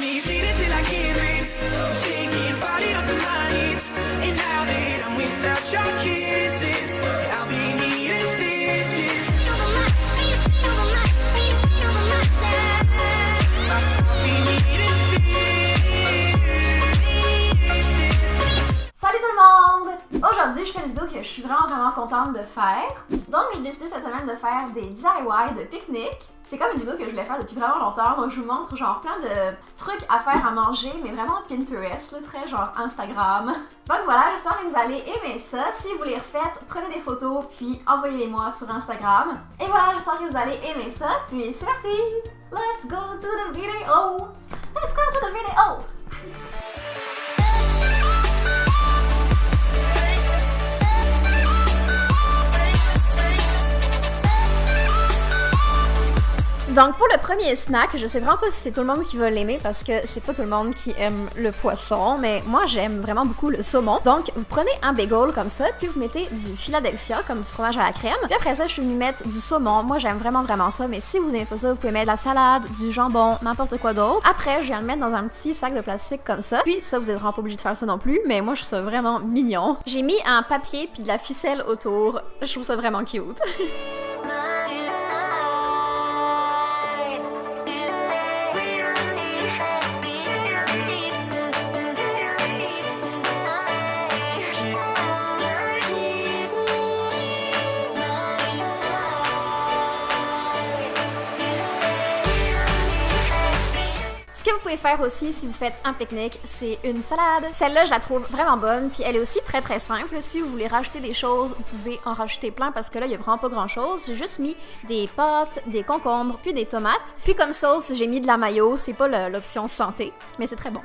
me bleeding till I can't breathe. Shaking, falling onto my knees. And now that I'm without your kisses, I'll be needing stitches. I'll be needing stitches. Salut tout le monde! Aujourd'hui, je fais une vidéo que je suis vraiment contente de faire. Donc, j'ai décidé cette semaine de faire des DIY de pique-nique. C'est comme une vidéo que je voulais faire depuis vraiment longtemps, donc je vous montre genre plein de trucs à faire à manger, mais vraiment Pinterest, là, très genre Instagram. Donc voilà, j'espère que vous allez aimer ça. Si vous les refaites, prenez des photos puis envoyez-les-moi sur Instagram. Et voilà, j'espère que vous allez aimer ça, puis c'est parti! Let's go to the video! Let's go to the video! Donc pour le premier snack, je sais vraiment pas si c'est tout le monde qui va l'aimer parce que c'est pas tout le monde qui aime le poisson, mais moi j'aime vraiment beaucoup le saumon. Donc vous prenez un bagel comme ça, puis vous mettez du Philadelphia comme du fromage à la crème. Puis après ça, je suis venue mettre du saumon. Moi j'aime vraiment ça, mais si vous aimez pas ça, vous pouvez mettre de la salade, du jambon, n'importe quoi d'autre. Après, je viens le mettre dans un petit sac de plastique comme ça. Puis ça, vous êtes vraiment pas obligé de faire ça non plus, mais moi je trouve ça vraiment mignon. J'ai mis un papier puis de la ficelle autour. Je trouve ça vraiment cute. Ce que vous pouvez faire aussi si vous faites un pique-nique, c'est une salade. Celle-là, je la trouve vraiment bonne, puis elle est aussi très simple. Si vous voulez rajouter des choses, vous pouvez en rajouter plein parce que là, il y a vraiment pas grand-chose. J'ai juste mis des pâtes, des concombres, puis des tomates. Puis comme sauce, j'ai mis de la mayo. C'est pas l'option santé, mais c'est très bon.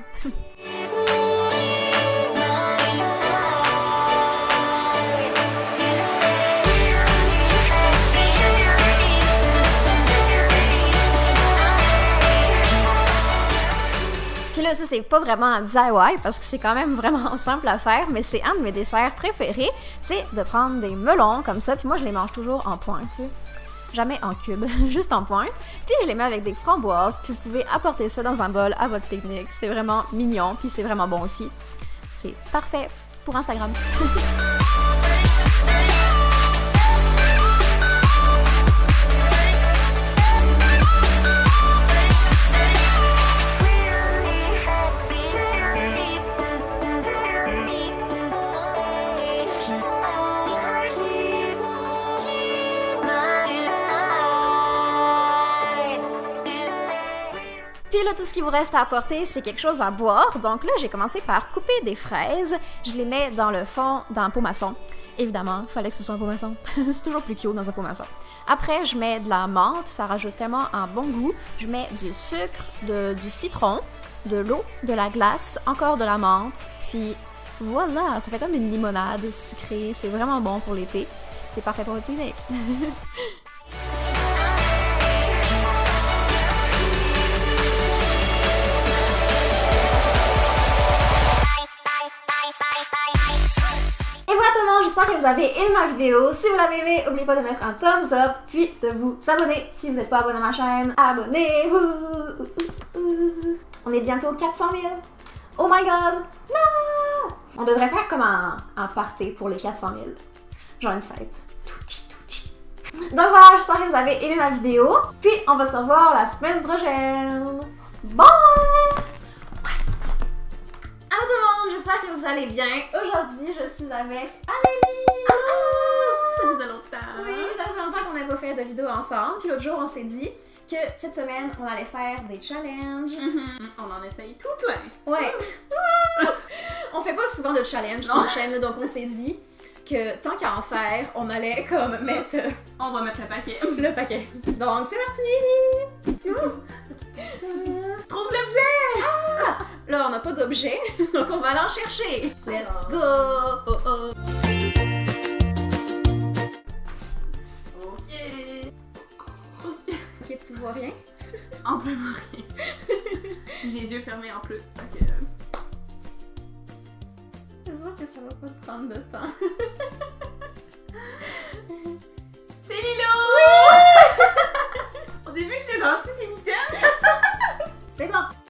Puis là, ça, c'est pas vraiment un DIY parce que c'est quand même vraiment simple à faire, mais c'est un de mes desserts préférés, c'est de prendre des melons comme ça, puis moi, je les mange toujours en pointe, tu sais. Jamais en cube, juste en pointe. Puis je les mets avec des framboises, puis vous pouvez apporter ça dans un bol à votre pique-nique. C'est vraiment mignon, puis c'est vraiment bon aussi. C'est parfait pour Instagram. Puis là, tout ce qui vous reste à apporter, c'est quelque chose à boire. Donc là, j'ai commencé par couper des fraises. Je les mets dans le fond d'un pot maçon. Évidemment, il fallait que ce soit un pot maçon. C'est toujours plus cute dans un pot maçon. Après, je mets de la menthe. Ça rajoute tellement un bon goût. Je mets du sucre, du citron, de l'eau, de la glace, encore de la menthe. Puis voilà, ça fait comme une limonade sucrée. C'est vraiment bon pour l'été. C'est parfait pour votre pique-nique. J'espère que vous avez aimé ma vidéo. Si vous l'avez aimé, n'oubliez pas de mettre un thumbs up, puis de vous abonner. Si vous n'êtes pas abonné à ma chaîne, abonnez-vous. On est bientôt 400 000. Oh my god! Non! On devrait faire comme un party pour les 400 000. Genre une fête. Touti. Donc voilà, j'espère que vous avez aimé ma vidéo. Puis on va se revoir la semaine prochaine. Bye! Allô tout le monde, j'espère que vous allez bien. Aujourd'hui, je suis avec Amélie. Allô! Ça faisait longtemps. Oui, ça faisait longtemps qu'on n'a pas fait de vidéo ensemble. Puis l'autre jour, on s'est dit que cette semaine, on allait faire des challenges. On en essaye tout plein. Ouais. On fait pas souvent de challenges sur la chaîne, donc on s'est dit que tant qu'à en faire, on allait comme mettre... On va mettre le paquet. Le paquet. Donc c'est parti! Trouve l'objet! Ah! Là, on n'a pas d'objet, donc on va aller en chercher. Let's go! Oh. Ok, tu vois rien? Amplement rien. J'ai les yeux fermés en plus, fait que... C'est sûr que ça va pas te prendre de temps. C'est Lilo! Oui! Au début, j'étais genre, est-ce que c'est mitaine? C'est bon!